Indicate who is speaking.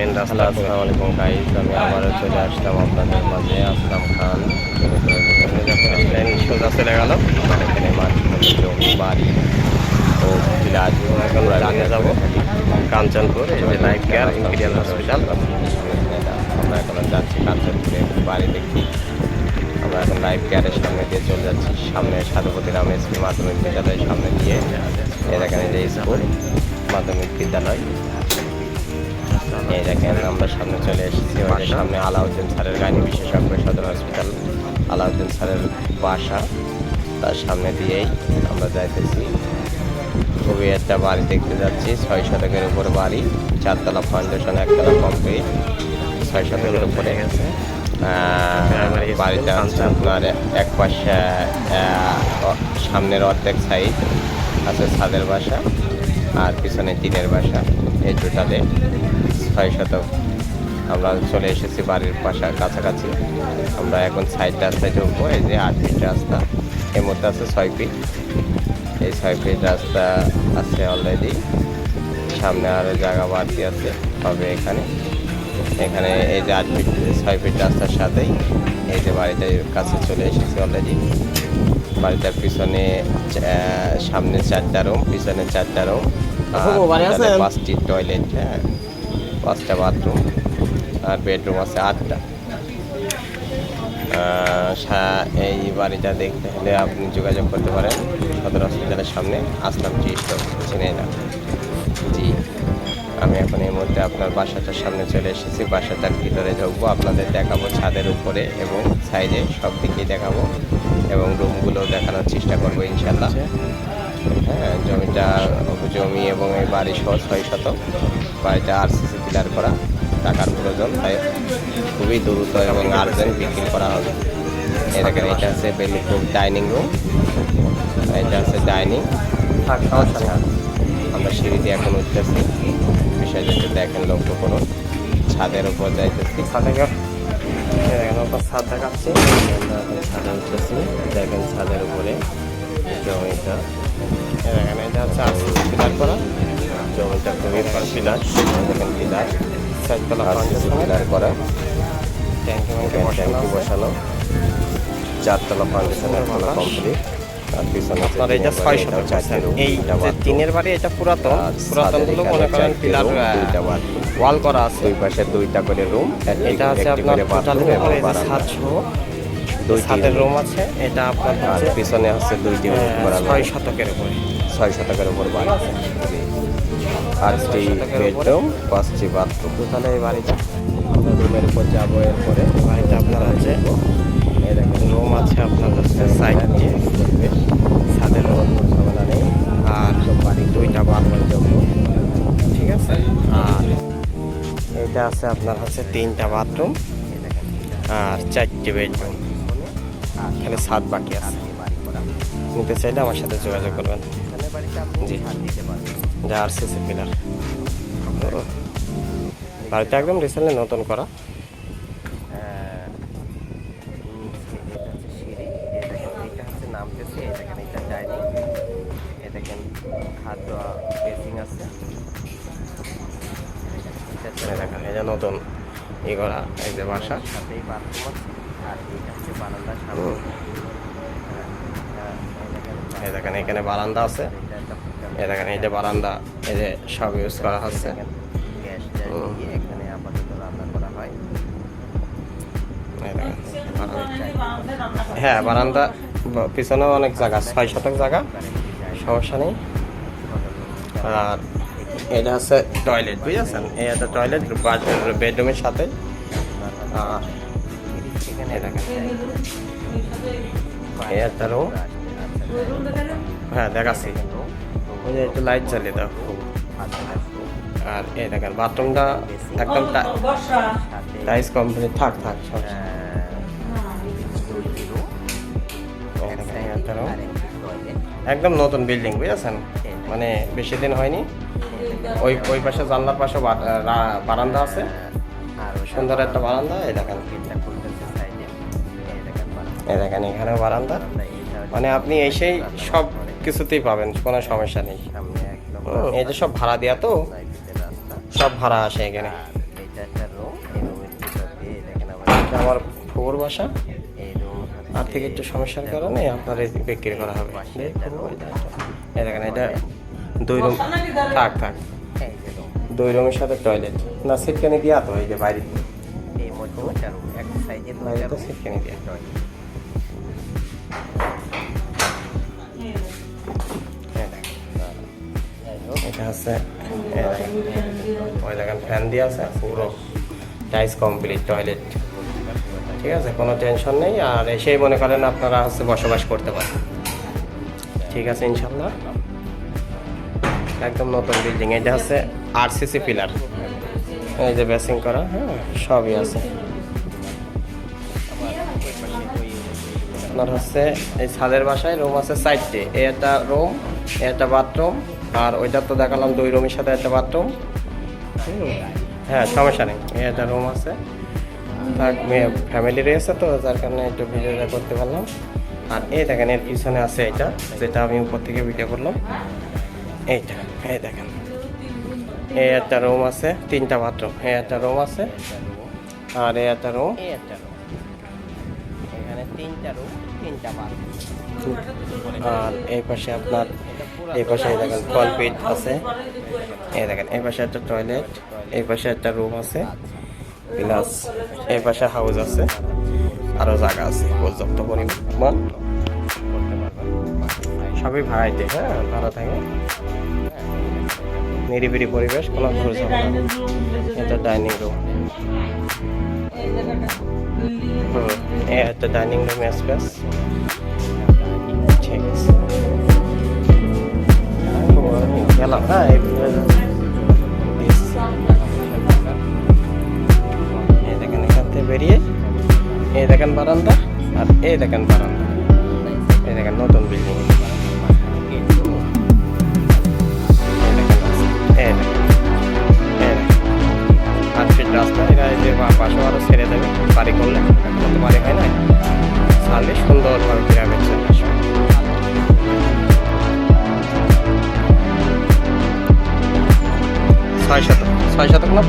Speaker 1: Main রাস্তা। আসসালামু আলাইকুম গাইস, আমি আবারও চলে আসলাম আপনাদের মাঝে। আসলাম খান সোজা চলে গেল এখানে মাঠ, জমি, বাড়ি ও ফ্ল্যাট। এখন ডানে যাব কাঞ্চনপুর, এই যে লাইফ কেয়ার ইম্পেরিয়াল হসপিটাল। আমরা এখন যাচ্ছি কাঞ্চনপুরে বাড়ি দেখি। আমরা এখন লাইফ কেয়ারের সামনে দিয়ে চলে যাচ্ছি, সামনে সাধুপতি রাম এসপি মাধ্যমিক বিদ্যালয়ের সামনে দিয়ে। এখানে যে স্কুল মাধ্যমিক বিদ্যালয়, এই দেখেন আমরা সামনে চলে এসেছি। ওই সামনে আলাউদ্দিন স্যারের গাইনি বিশেষজ্ঞ সদর হসপিটাল, আলাউদ্দিন স্যারের বাসা, তার সামনে দিয়েই আমরা যাইতেছি। খুবই একটা বাড়ি দেখতে যাচ্ছি, 6 শতকের উপরে বাড়ি, 4তলা ফাউন্ডেশন, 1তলা কমপ্লিট, 6 শতকের উপরে গেছে বাড়িটা। আপনার এক পাশে সামনের অর্ধেক সাইড আছে ছাদের বাসা, আর পিছনে টিনের বাসা। এই টোটালে 6 শতক। আমরা চলে এসেছি বাড়ির পাশার কাছাকাছি। আমরা এখন সাইড রাস্তায় ঢুকবো। এই যে 8 ফিট রাস্তা, এর মধ্যে আছে 6 ফিট। এই 6 ফিট রাস্তা আছে অলরেডি, সামনে আরও জায়গা বাড়তি আছে হবে এখানে। এই যে 8 ফিট 6 ফিট রাস্তার সাথেই এই যে বাড়িটার কাছে চলে এসেছি অলরেডি। বাড়িটার পিছনে সামনে 4টা রুম, পিছনে 4টা রুম, 5টি টয়লেট, 5টা বাথরুম, আর বেডরুম আছে 8টা। এই বাড়িটা দেখতে হলে আপনি যোগাযোগ করতে পারেন সদর হসপিটালের সামনে আসলাম টি স্টোর, চিনে না। জি, আমি এখন এই মুহূর্তে আপনার বাসাটার সামনে চলে এসেছি। বাসাটার ভিতরে ঢুকবো, আপনাদের দেখাবো ছাদের উপরে এবং সাইডে সব দিকেই দেখাবো, এবং রুমগুলো দেখানোর চেষ্টা করবো ইনশাল্লাহ। হ্যাঁ, জমি এবং এই বাড়ি সহ 6 শতক। বাড়িটা আরসিসি পিলার করা, টাকার প্রয়োজন, তাই খুবই দ্রুত এবং আর্জেন্ট বিক্রি করা হবে। এখানে এটা আছে বেলিফুড ডাইনিং রুম, এটা আছে ডাইনিং। আচ্ছা, আমরা সিঁড়ি দিয়ে এখন উঠতেছি, বিষয় যেটা দেখেন লক্ষ্য করুন। ছাদের উপর যাইতেছি, ছাদ দেখাচ্ছি। আমরা এখন ছাদে উঠতেছি, দেখেন ছাদের উপরে জমিটা। এখানে এটা হচ্ছে আরসিসি পিলার করা, জমিটা খুবই পিলার, দেখেন পিলার, 4তলা পিলার করা, ট্যাঙ্কি বসানো, 4তলা ফাউন্ডেশনের কমপ্লিট। আর পিছনে আপনার এটা 6 শতক। এই যে টিনের বাড়ি, এটা পুরাতনগুলো মনে করেন পিলার ওয়াল করা আছে। দুই পাশে 2টা করে রুম, এটা আছে আপনার ছাদ সহ ছাদের রুম আছে। এটা আপনার পিছনে আছে 2টি রুম করা, 6 শতকের উপরে, 6 শতকের উপর বাড়ি, 8টি বেডরুম, 5টি বাথরুম। তাহলে এই বাড়িটা আমরা রুমের উপর যাবো। এরপরে বাড়িটা আপনার আছে, এরকম রুম আছে আপনার হচ্ছে সাইড দিয়ে, ছাদের ঝামেলা নেই, আর বাড়ি 2টা বাথরুম জন্য, ঠিক আছে। আর এটা আছে আপনার হচ্ছে 3টা বাথরুম আর 4টি বেডরুম। এখানে ছাদ বাকি আছে, নিতে চাইলে আমার সাথে যোগাযোগ করবেন। জি, যা আরসিসি পিলার। বাড়িটা একদম রিসেন্টলি নতুন করা। নামতেছে, দেখেন এটা ডাইনিং, এ দেখেন খাদ্য বেসিং আছে, দেখেন এই যে নতুন ই করা, এই যে বাসা, সাথেই বাথরুম আছে, আর এইটা হচ্ছে বারান্দার সামনে। এই দেখেন এখানে বারান্দা আছে, এই দেখেন এই যে বারান্দা, এই যে সব ইউজ করা হচ্ছে। এখানে আপাতত রান্না করা হয়। হ্যাঁ, বারান্দা পিছনেও অনেক জায়গা, 6 শতক জায়গা, সমস্যা নেই। আর এটা হচ্ছে টয়লেট, বুঝেছেন, এই একটা টয়লেট বেডরুমের সাথে। আর এই একটা রুম, হ্যাঁ দেখাচ্ছি, ওই যে একটু লাইট জ্বালিয়ে দাও। আর এই দেখেন বাথরুমটা একদম টাইস কমপ্লিট, থাক একদম নতুন বিল্ডিং, বুঝেছেন, মানে বেশি দিন হয়নি। ওই পাশে জানলার পাশে বারান্দা আছে, সুন্দর একটা বারান্দা। এই দেখেন এখানে বারান্দা, মানে আপনি এসেই সব কিছুতেই পাবেন, কোনো সমস্যা নেই। এই যে সব ভাড়া দেওয়া, তো সব ভাড়া আসে এখানে। এটা আমার ফুফুর বাসা। আর্থিক একটু সমস্যার কারণে আপনার এই বিক্রি করা হবে। এই দেখেন এটা 2 রুম, থাক 2 রুমের সাথে টয়লেট না, সিটকানি দিয়া তো এই যে বাইরে বাইরে তো সিটকানি দিয়া। এটা হচ্ছে ওই দেখেন ফ্যান দিয়ে আছে, পুরো টাইস কমপ্লিট টয়লেট। ঠিক আছে, কোনো টেনশন নেই। আর এসেই মনে করেন আপনারা হচ্ছে বসবাস করতে পারেন। ঠিক আছে ইনশাল্লাহ, একদম নতুন বিল্ডিং। এটা হচ্ছে আরসিসি পিলার, এই যে বেসিং করা, হ্যাঁ সবই আছে। আপনার হচ্ছে এই ছাদের বাসায় রুম আছে 4টে, এই একটা রুম, একটা বাথরুম, আর ওইটা তো দেখালাম 2 রুমের সাথে একটা বাথরুম। হ্যাঁ সমস্যা নেই, এই একটা রুম আছে। তার মেয়ে ফ্যামিলি রয়েছে তো যার কারণে একটু ভিডিওটা করতে পারলাম। আর এই দেখেন এর পিছনে আছে এটা, যেটা আমি উপর থেকে ভিডিও করলাম, এইটা। এই দেখেন এই একটা রুম আছে, 3টা বাথরুম, এই একটা রুম আছে, আর এই একটা রুম, এখানে 3টা রুম 3টা বাথরুম। আর এই পাশে আপনার এই পাশে দেখেন কলপিট আছে। এই দেখেন এই পাশে একটা টয়লেট, এই পাশে একটা রুম আছে, প্লাস এই পাশে হাউস আছে, আরো জায়গা আছে পর্যাপ্ত পরিমাণ। সবই ভাড়াইতে, হ্যাঁ ভাড়া থাকে, নিরিবিলি পরিবেশ, কোনো খরচ হবে না। এটা ডাইনিং রুম, একটা ডাইনিং রুম স্পেস। ঠিক আছে, গেলাম। হ্যাঁ এই দেখেন এখান থেকে বেরিয়ে এই দেখেন বারান্দা, আর এই দেখেন বারান্দা, এই দেখেন নতুন বিল্ডিং। রাস্তা এটা যে পাশেও আরো ছেড়ে দেবে বাড়ি করলে, এখন তো বাড়ি হয় না, সামনে সুন্দরভাবে গ্রামে চলে আসবে। 6 শতক না?